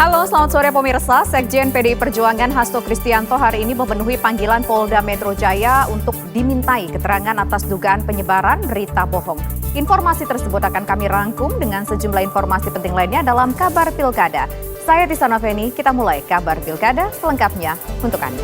Halo, selamat sore pemirsa. Sekjen PDI Perjuangan Hasto Kristianto hari ini memenuhi panggilan Polda Metro Jaya untuk dimintai keterangan atas dugaan penyebaran berita bohong. Informasi tersebut akan kami rangkum dengan sejumlah informasi penting lainnya dalam Kabar Pilkada. Saya Tisana Feni, kita mulai Kabar Pilkada selengkapnya untuk Anda.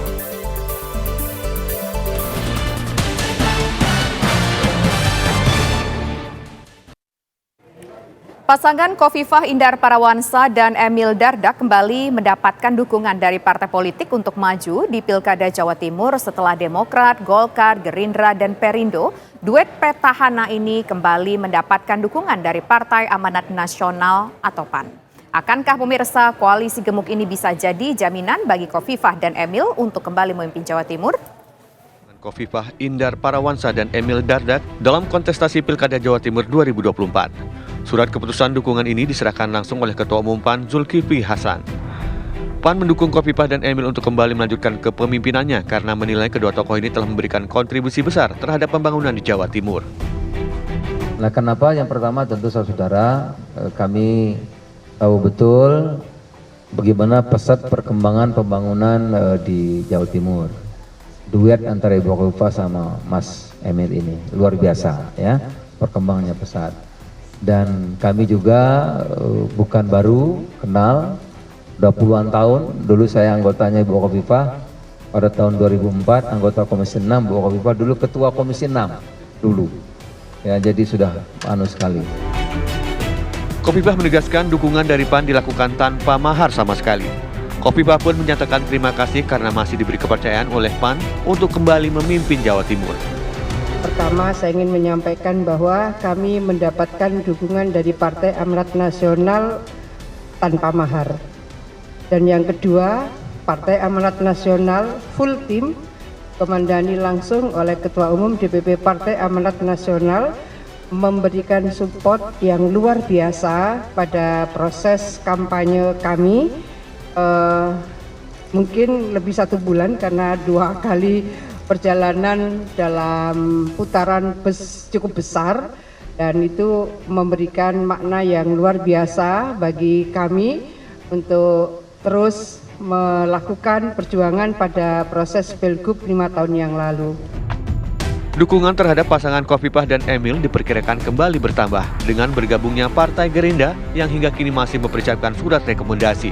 Pasangan Khofifah Indar Parawansa dan Emil Dardak kembali mendapatkan dukungan dari partai politik untuk maju di Pilkada Jawa Timur setelah Demokrat, Golkar, Gerindra, dan Perindo. Duet petahana ini kembali mendapatkan dukungan dari Partai Amanat Nasional atau PAN. Akankah pemirsa koalisi gemuk ini bisa jadi jaminan bagi Khofifah dan Emil untuk kembali memimpin Jawa Timur? Khofifah Indar Parawansa dan Emil Dardak dalam kontestasi Pilkada Jawa Timur 2024. Surat keputusan dukungan ini diserahkan langsung oleh Ketua Umum PAN Zulkifli Hasan. PAN mendukung Khofifah dan Emil untuk kembali melanjutkan kepemimpinannya karena menilai kedua tokoh ini telah memberikan kontribusi besar terhadap pembangunan di Jawa Timur. Nah, kenapa? Yang pertama tentu saudara, kami tahu betul bagaimana pesat perkembangan pembangunan di Jawa Timur. Duet antara Ibu Khofifah sama Mas Emil ini luar biasa ya, perkembangannya pesat. Dan kami juga bukan baru kenal, udah puluhan tahun. Dulu saya anggotanya Ibu Khofifah pada tahun 2004, anggota Komisi 6, Ibu Khofifah dulu Ketua Komisi 6 dulu. Ya, jadi sudah sekali. Khofifah menegaskan dukungan dari PAN dilakukan tanpa mahar sama sekali. Khofifah pun menyatakan terima kasih karena masih diberi kepercayaan oleh PAN untuk kembali memimpin Jawa Timur. Pertama, saya ingin menyampaikan bahwa kami mendapatkan dukungan dari Partai Amanat Nasional tanpa mahar. Dan yang kedua, Partai Amanat Nasional full tim, komandani langsung oleh Ketua Umum DPP Partai Amanat Nasional, memberikan support yang luar biasa pada proses kampanye kami. Mungkin lebih 1 bulan karena 2 kali perjalanan dalam putaran cukup besar, dan itu memberikan makna yang luar biasa bagi kami untuk terus melakukan perjuangan pada proses Pilgub 5 tahun yang lalu. Dukungan terhadap pasangan Khofifah dan Emil diperkirakan kembali bertambah dengan bergabungnya Partai Gerindra yang hingga kini masih mempersiapkan surat rekomendasi.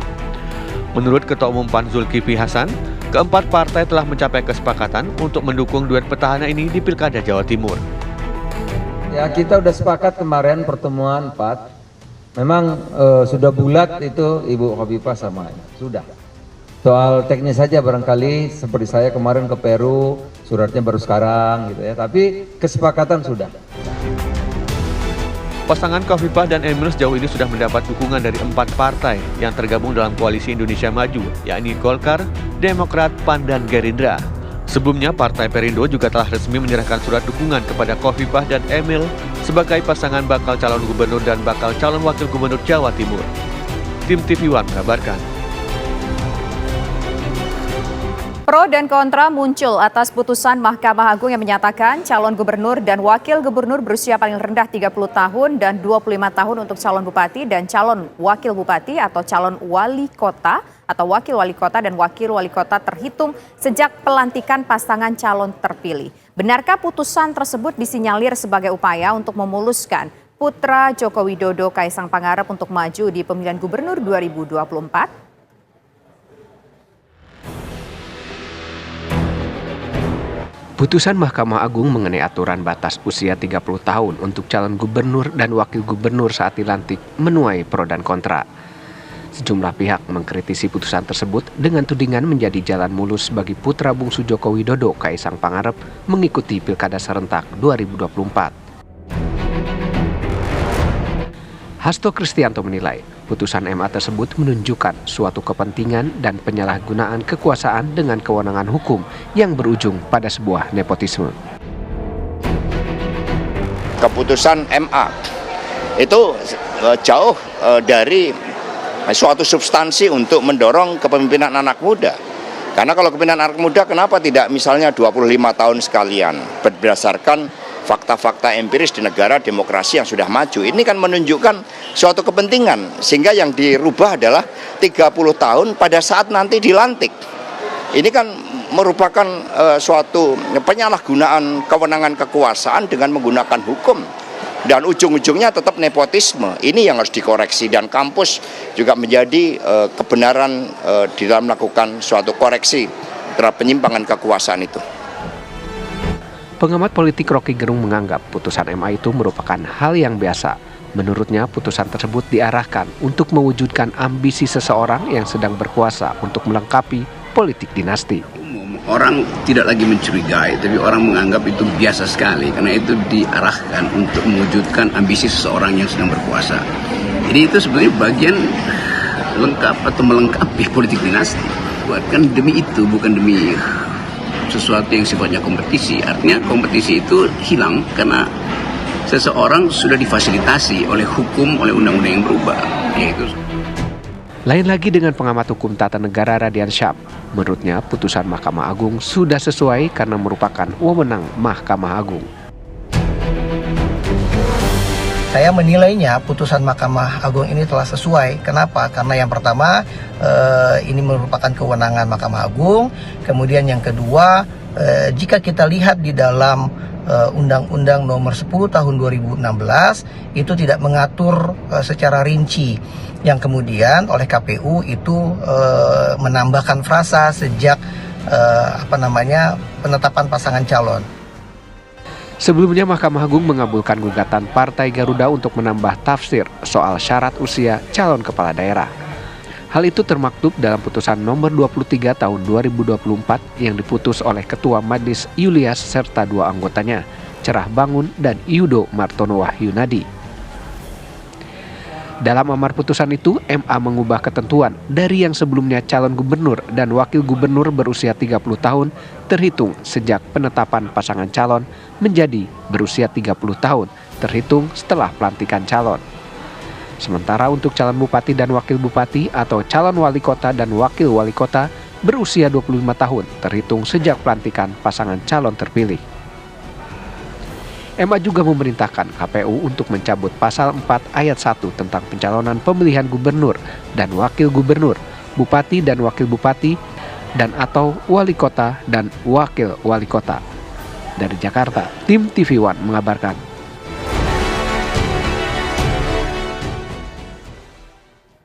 Menurut Ketua Umum PAN Zulkifli Hasan, keempat partai telah mencapai kesepakatan untuk mendukung duet petahana ini di Pilkada Jawa Timur. Ya, kita udah sepakat kemarin pertemuan 4. Memang sudah bulat itu Ibu Khofifah sama sudah. Soal teknis saja barangkali seperti saya kemarin ke Peru, suratnya baru sekarang gitu ya. Tapi kesepakatan sudah. Pasangan Khofifah dan Emil sejauh ini sudah mendapat dukungan dari 4 partai yang tergabung dalam Koalisi Indonesia Maju, yakni Golkar, Demokrat, PAN, dan Gerindra. Sebelumnya, Partai Perindo juga telah resmi menyerahkan surat dukungan kepada Khofifah dan Emil sebagai pasangan bakal calon gubernur dan bakal calon wakil gubernur Jawa Timur. Tim TV One mengabarkan. Pro dan kontra muncul atas putusan Mahkamah Agung yang menyatakan calon gubernur dan wakil gubernur berusia paling rendah 30 tahun dan 25 tahun untuk calon bupati dan calon wakil bupati atau calon wali kota atau wakil wali kota dan wakil wali kota terhitung sejak pelantikan pasangan calon terpilih. Benarkah putusan tersebut disinyalir sebagai upaya untuk memuluskan putra Joko Widodo Kaisang Pangarep untuk maju di pemilihan gubernur 2024? Putusan Mahkamah Agung mengenai aturan batas usia 30 tahun untuk calon gubernur dan wakil gubernur saat dilantik menuai pro dan kontra. Sejumlah pihak mengkritisi putusan tersebut dengan tudingan menjadi jalan mulus bagi putra bungsu Joko Widodo Kaisang Pangarep mengikuti Pilkada serentak 2024. Hasto Kristianto menilai putusan MA tersebut menunjukkan suatu kepentingan dan penyalahgunaan kekuasaan dengan kewenangan hukum yang berujung pada sebuah nepotisme. Keputusan MA itu jauh dari suatu substansi untuk mendorong kepemimpinan anak muda. Karena kalau kepemimpinan anak muda kenapa tidak misalnya 25 tahun sekalian berdasarkan fakta-fakta empiris di negara demokrasi yang sudah maju. Ini kan menunjukkan suatu kepentingan, sehingga yang dirubah adalah 30 tahun pada saat nanti dilantik. Ini kan merupakan suatu penyalahgunaan kewenangan kekuasaan dengan menggunakan hukum. Dan ujung-ujungnya tetap nepotisme. Ini yang harus dikoreksi, dan kampus juga menjadi kebenaran di dalam melakukan suatu koreksi terhadap penyimpangan kekuasaan itu. Pengamat politik Rocky Gerung menganggap putusan MA itu merupakan hal yang biasa. Menurutnya putusan tersebut diarahkan untuk mewujudkan ambisi seseorang yang sedang berkuasa untuk melengkapi politik dinasti. Orang tidak lagi mencurigai, tapi orang menganggap itu biasa sekali karena itu diarahkan untuk mewujudkan ambisi seseorang yang sedang berkuasa. Jadi itu sebenarnya bagian lengkap atau melengkapi politik dinasti. Bukan demi itu, bukan demi sesuatu yang sifatnya kompetisi. Artinya kompetisi itu hilang karena seseorang sudah difasilitasi oleh hukum, oleh undang-undang yang berubah. Yaitu. Lain lagi dengan pengamat hukum tata negara Radian Syam. Menurutnya putusan Mahkamah Agung sudah sesuai karena merupakan wewenang Mahkamah Agung. Saya menilainya putusan Mahkamah Agung ini telah sesuai. Kenapa? Karena yang pertama ini merupakan kewenangan Mahkamah Agung. Kemudian yang kedua, jika kita lihat di dalam Undang-Undang Nomor 10 Tahun 2016 itu tidak mengatur secara rinci, yang kemudian oleh KPU itu menambahkan frasa sejak penetapan pasangan calon. Sebelumnya Mahkamah Agung mengabulkan gugatan Partai Garuda untuk menambah tafsir soal syarat usia calon kepala daerah. Hal itu termaktub dalam putusan nomor 23 tahun 2024 yang diputus oleh Ketua Majelis Yulias serta 2 anggotanya, Cerah Bangun dan Yudo Martono Wahyunadi. Dalam amar putusan itu, MA mengubah ketentuan dari yang sebelumnya calon gubernur dan wakil gubernur berusia 30 tahun terhitung sejak penetapan pasangan calon menjadi berusia 30 tahun terhitung setelah pelantikan calon. Sementara untuk calon bupati dan wakil bupati atau calon wali kota dan wakil wali kota berusia 25 tahun terhitung sejak pelantikan pasangan calon terpilih. MA juga memerintahkan KPU untuk mencabut pasal 4 ayat 1 tentang pencalonan pemilihan gubernur dan wakil gubernur, bupati dan wakil bupati, dan atau wali kota dan wakil wali kota. Dari Jakarta, tim TV One mengabarkan.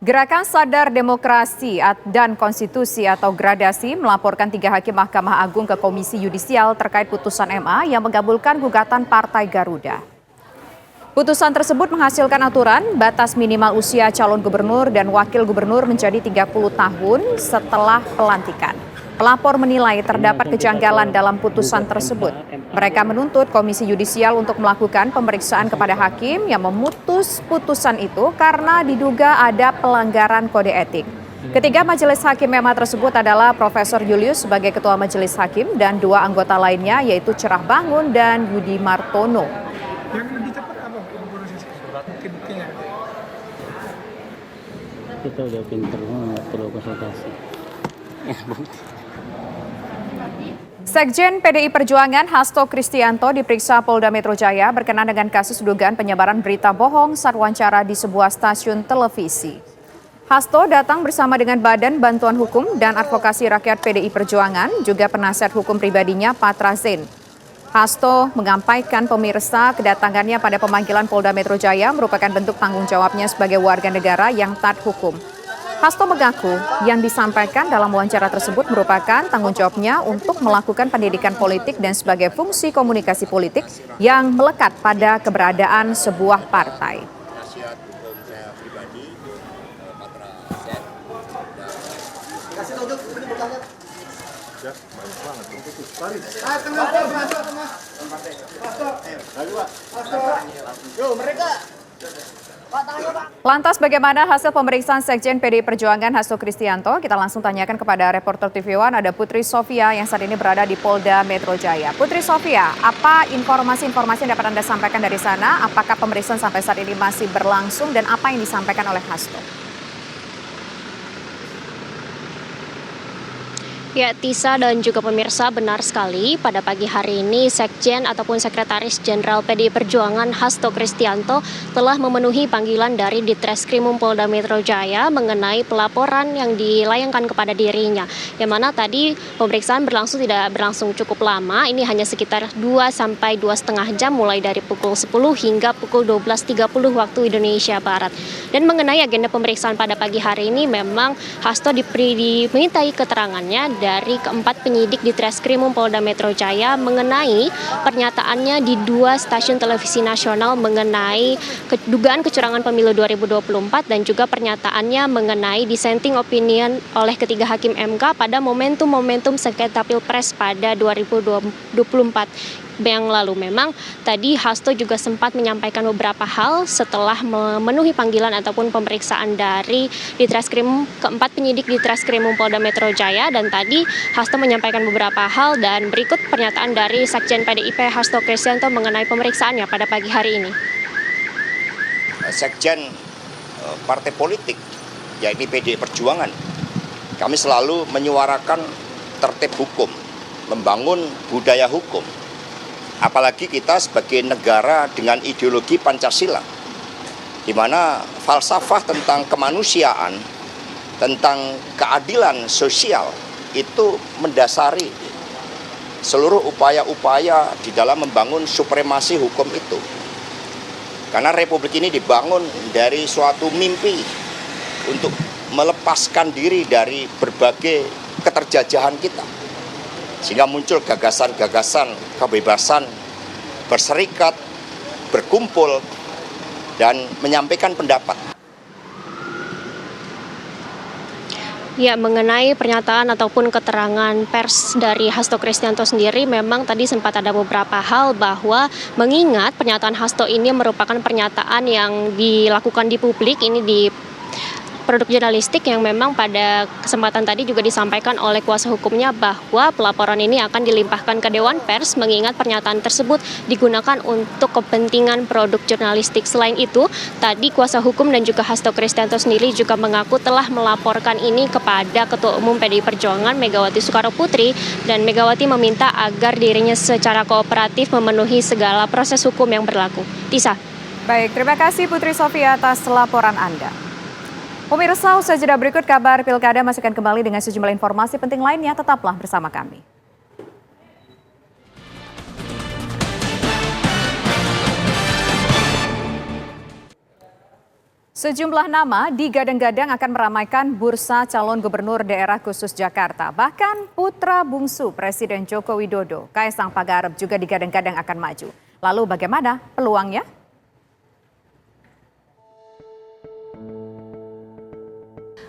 Gerakan Sadar Demokrasi dan Konstitusi atau Gradasi melaporkan 3 hakim Mahkamah Agung ke Komisi Yudisial terkait putusan MA yang mengabulkan gugatan Partai Garuda. Putusan tersebut menghasilkan aturan batas minimal usia calon gubernur dan wakil gubernur menjadi 30 tahun setelah pelantikan. Pelapor menilai terdapat kejanggalan dalam putusan tersebut. Mereka menuntut Komisi Yudisial untuk melakukan pemeriksaan kepada hakim yang memutus putusan itu karena diduga ada pelanggaran kode etik. Ketiga majelis hakim MA tersebut adalah Profesor Julius sebagai Ketua Majelis Hakim dan 2 anggota lainnya yaitu Cerah Bangun dan Yudi Martono. Yang lebih cepat apa proses bukti-buktinya? Kita udah pinter, nggak perlu konsultasi. Sekjen PDI Perjuangan Hasto Kristianto diperiksa Polda Metro Jaya berkenaan dengan kasus dugaan penyebaran berita bohong saat wawancara di sebuah stasiun televisi. Hasto datang bersama dengan Badan Bantuan Hukum dan Advokasi Rakyat PDI Perjuangan, juga penasihat hukum pribadinya Patra Zain. Hasto menyampaikan pemirsa kedatangannya pada pemanggilan Polda Metro Jaya merupakan bentuk tanggung jawabnya sebagai warga negara yang taat hukum. Hasto mengaku yang disampaikan dalam wawancara tersebut merupakan tanggung jawabnya untuk melakukan pendidikan politik dan sebagai fungsi komunikasi politik yang melekat pada keberadaan sebuah partai. Lantas bagaimana hasil pemeriksaan Sekjen PDI Perjuangan Hasto Kristianto? Kita langsung tanyakan kepada reporter TV One, ada Putri Sofia yang saat ini berada di Polda Metro Jaya. Putri Sofia, apa informasi-informasi yang dapat Anda sampaikan dari sana? Apakah pemeriksaan sampai saat ini masih berlangsung dan apa yang disampaikan oleh Hasto? Ya, Tisa dan juga pemirsa, benar sekali pada pagi hari ini Sekjen ataupun Sekretaris Jenderal PDI Perjuangan Hasto Kristianto telah memenuhi panggilan dari Ditreskrimum Polda Metro Jaya mengenai pelaporan yang dilayangkan kepada dirinya. Yang mana tadi pemeriksaan tidak berlangsung cukup lama, ini hanya sekitar 2 sampai 2,5 jam mulai dari pukul 10 hingga pukul 12.30 waktu Indonesia Barat. Dan mengenai agenda pemeriksaan pada pagi hari ini memang Hasto dimintai keterangannya dari keempat penyidik di Treskrimum Polda Metro Jaya mengenai pernyataannya di 2 stasiun televisi nasional mengenai dugaan kecurangan pemilu 2024 dan juga pernyataannya mengenai dissenting opinion oleh ketiga hakim MK pada momentum-momentum sengketa Pilpres pada 2024 yang lalu. Memang tadi Hasto juga sempat menyampaikan beberapa hal setelah memenuhi panggilan ataupun pemeriksaan dari keempat penyidik di Treskrimum Polda Metro Jaya, dan tadi Hasto menyampaikan beberapa hal dan berikut pernyataan dari Sekjen PDIP Hasto Kristianto mengenai pemeriksaannya pada pagi hari ini. Sekjen partai politik, yakni PDI Perjuangan, kami selalu menyuarakan tertib hukum, membangun budaya hukum. Apalagi kita sebagai negara dengan ideologi Pancasila, di mana falsafah tentang kemanusiaan, tentang keadilan sosial itu mendasari seluruh upaya-upaya di dalam membangun supremasi hukum itu. Karena Republik ini dibangun dari suatu mimpi untuk melepaskan diri dari berbagai keterjajahan kita. Sehingga muncul gagasan-gagasan kebebasan berserikat, berkumpul, dan menyampaikan pendapat. Ya, mengenai pernyataan ataupun keterangan pers dari Hasto Kristianto sendiri, memang tadi sempat ada beberapa hal bahwa mengingat pernyataan Hasto ini merupakan pernyataan yang dilakukan di publik, ini di produk jurnalistik yang memang pada kesempatan tadi juga disampaikan oleh kuasa hukumnya bahwa pelaporan ini akan dilimpahkan ke Dewan Pers mengingat pernyataan tersebut digunakan untuk kepentingan produk jurnalistik. Selain itu, tadi kuasa hukum dan juga Hasto Kristianto sendiri juga mengaku telah melaporkan ini kepada Ketua Umum PDI Perjuangan Megawati Soekarnoputri, dan Megawati meminta agar dirinya secara kooperatif memenuhi segala proses hukum yang berlaku. Tisa. Baik, terima kasih Putri Sofia atas laporan Anda. Pemirsa, usai jeda berikut kabar Pilkada masih akan kembali dengan sejumlah informasi penting lainnya. Tetaplah bersama kami. Sejumlah nama digadang-gadang akan meramaikan bursa calon gubernur daerah khusus Jakarta. Bahkan putra bungsu Presiden Joko Widodo, Kaisang Pangarep, juga digadang-gadang akan maju. Lalu bagaimana peluangnya?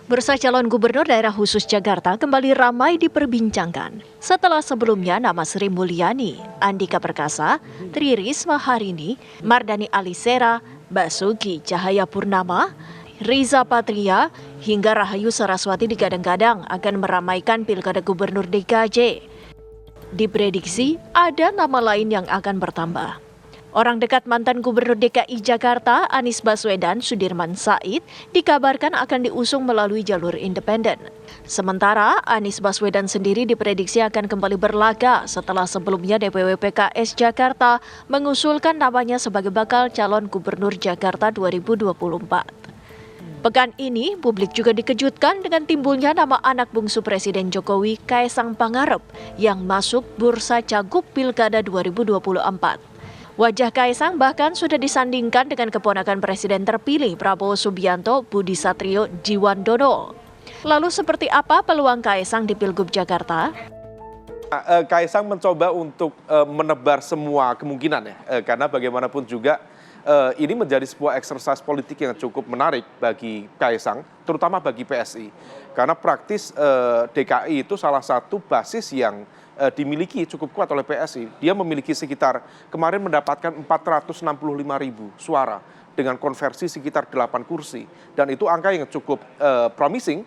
Bursa calon gubernur daerah khusus Jakarta kembali ramai diperbincangkan setelah sebelumnya nama Sri Mulyani, Andika Perkasa, Tri Risma Harini, Mardani Alisera, Basuki Cahayapurnama, Riza Patria, hingga Rahayu Saraswati digadang-gadang akan meramaikan Pilkada Gubernur DKJ. Diprediksi ada nama lain yang akan bertambah. Orang dekat mantan Gubernur DKI Jakarta, Anies Baswedan, Sudirman Said, dikabarkan akan diusung melalui jalur independen. Sementara Anies Baswedan sendiri diprediksi akan kembali berlaga setelah sebelumnya DPW PKS Jakarta mengusulkan namanya sebagai bakal calon Gubernur Jakarta 2024. Pekan ini, publik juga dikejutkan dengan timbulnya nama anak bungsu Presiden Jokowi, Kaisang Pangarep, yang masuk bursa Cagup Pilkada 2024. Wajah Kaisang bahkan sudah disandingkan dengan keponakan Presiden terpilih Prabowo Subianto, Budi Satrio Djiwandono. Lalu seperti apa peluang Kaisang di Pilgub Jakarta? Kaisang mencoba untuk menebar semua kemungkinan ya, karena bagaimanapun juga ini menjadi sebuah eksersis politik yang cukup menarik bagi Kaisang, terutama bagi PSI. Karena praktis DKI itu salah satu basis yang dimiliki cukup kuat oleh PSI. Dia memiliki sekitar, kemarin mendapatkan 465.000 suara dengan konversi sekitar 8 kursi. Dan itu angka yang cukup promising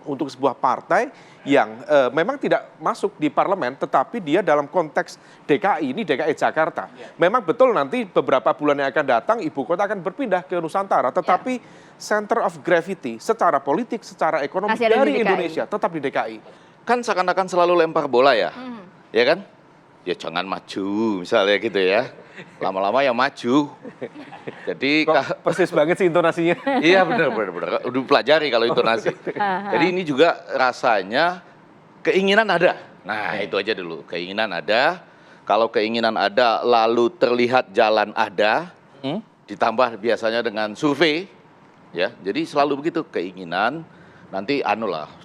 untuk sebuah partai yang memang tidak masuk di parlemen, tetapi dia dalam konteks DKI, ini DKI Jakarta. Memang betul nanti beberapa bulan yang akan datang, ibu kota akan berpindah ke Nusantara, tetapi center of gravity secara politik, secara ekonomi dari Indonesia tetap di DKI. kan seakan-akan selalu lempar bola ya, ya kan? Ya jangan maju misalnya gitu ya. Lama-lama ya maju. Jadi persis banget sih intonasinya. Iya benar. Udah pelajari kalau intonasi. Jadi ini juga rasanya keinginan ada. Nah itu aja dulu, keinginan ada. Kalau keinginan ada lalu terlihat jalan ada, ditambah biasanya dengan survei, ya. Jadi selalu begitu, keinginan. Nanti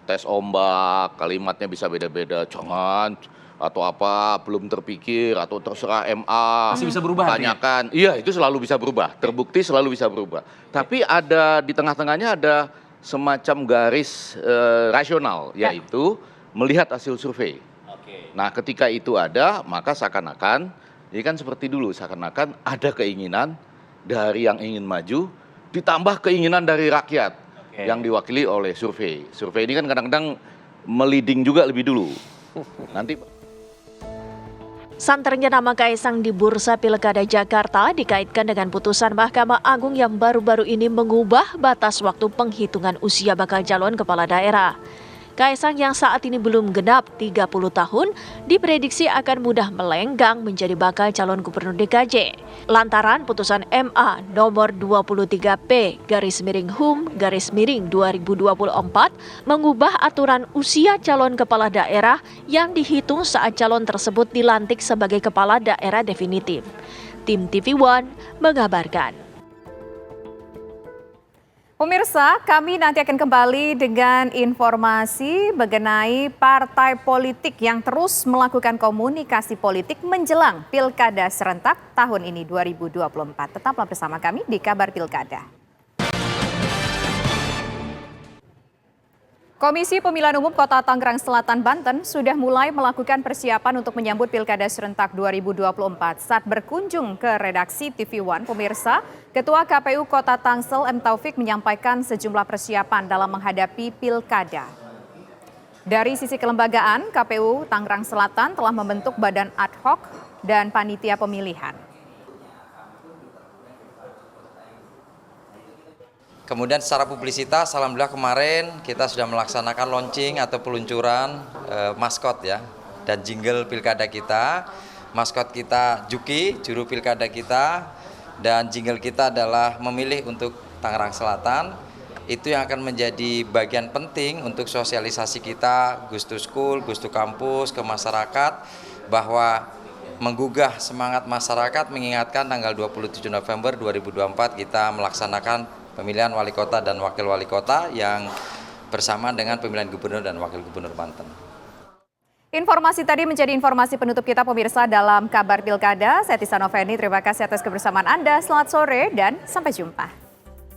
tes ombak, kalimatnya bisa beda-beda. Jangan atau apa belum terpikir atau terserah MA masih bisa berubah tanyakan iya itu selalu bisa berubah, terbukti selalu bisa berubah, tapi ada di tengah-tengahnya ada semacam garis rasional, yaitu melihat hasil survei. Nah ketika itu ada maka seakan-akan ini kan seperti dulu, seakan-akan ada keinginan dari yang ingin maju ditambah keinginan dari rakyat yang diwakili oleh survei. Survei ini kan kadang-kadang meliding juga lebih dulu. Nanti santernya nama Kaisang di Bursa Pilkada Jakarta dikaitkan dengan putusan Mahkamah Agung yang baru-baru ini mengubah batas waktu penghitungan usia bakal calon kepala daerah. Kaisang yang saat ini belum genap 30 tahun diprediksi akan mudah melenggang menjadi bakal calon gubernur DKJ. Lantaran putusan MA nomor 23P/HUM/2024 mengubah aturan usia calon kepala daerah yang dihitung saat calon tersebut dilantik sebagai kepala daerah definitif. Tim TV One mengabarkan. Pemirsa, kami nanti akan kembali dengan informasi mengenai partai politik yang terus melakukan komunikasi politik menjelang Pilkada serentak tahun ini 2024. Tetaplah bersama kami di Kabar Pilkada. Komisi Pemilihan Umum Kota Tangerang Selatan, Banten sudah mulai melakukan persiapan untuk menyambut Pilkada serentak 2024. Saat berkunjung ke redaksi TV One, pemirsa, Ketua KPU Kota Tangsel M. Taufik menyampaikan sejumlah persiapan dalam menghadapi Pilkada. Dari sisi kelembagaan, KPU Tangerang Selatan telah membentuk badan ad hoc dan panitia pemilihan. Kemudian secara publisitas, alhamdulillah kemarin kita sudah melaksanakan launching atau peluncuran maskot ya, dan jingle pilkada kita. Maskot kita Juki, juru pilkada kita, dan jingle kita adalah memilih untuk Tangerang Selatan. Itu yang akan menjadi bagian penting untuk sosialisasi kita, Gus to School, Gus to Kampus, ke masyarakat, bahwa menggugah semangat masyarakat mengingatkan tanggal 27 November 2024 kita melaksanakan pemilihan wali kota dan wakil wali kota yang bersamaan dengan pemilihan gubernur dan wakil gubernur Banten. Informasi tadi menjadi informasi penutup kita pemirsa dalam Kabar Pilkada. Saya Tisa Noveni, terima kasih atas kebersamaan Anda. Selamat sore dan sampai jumpa.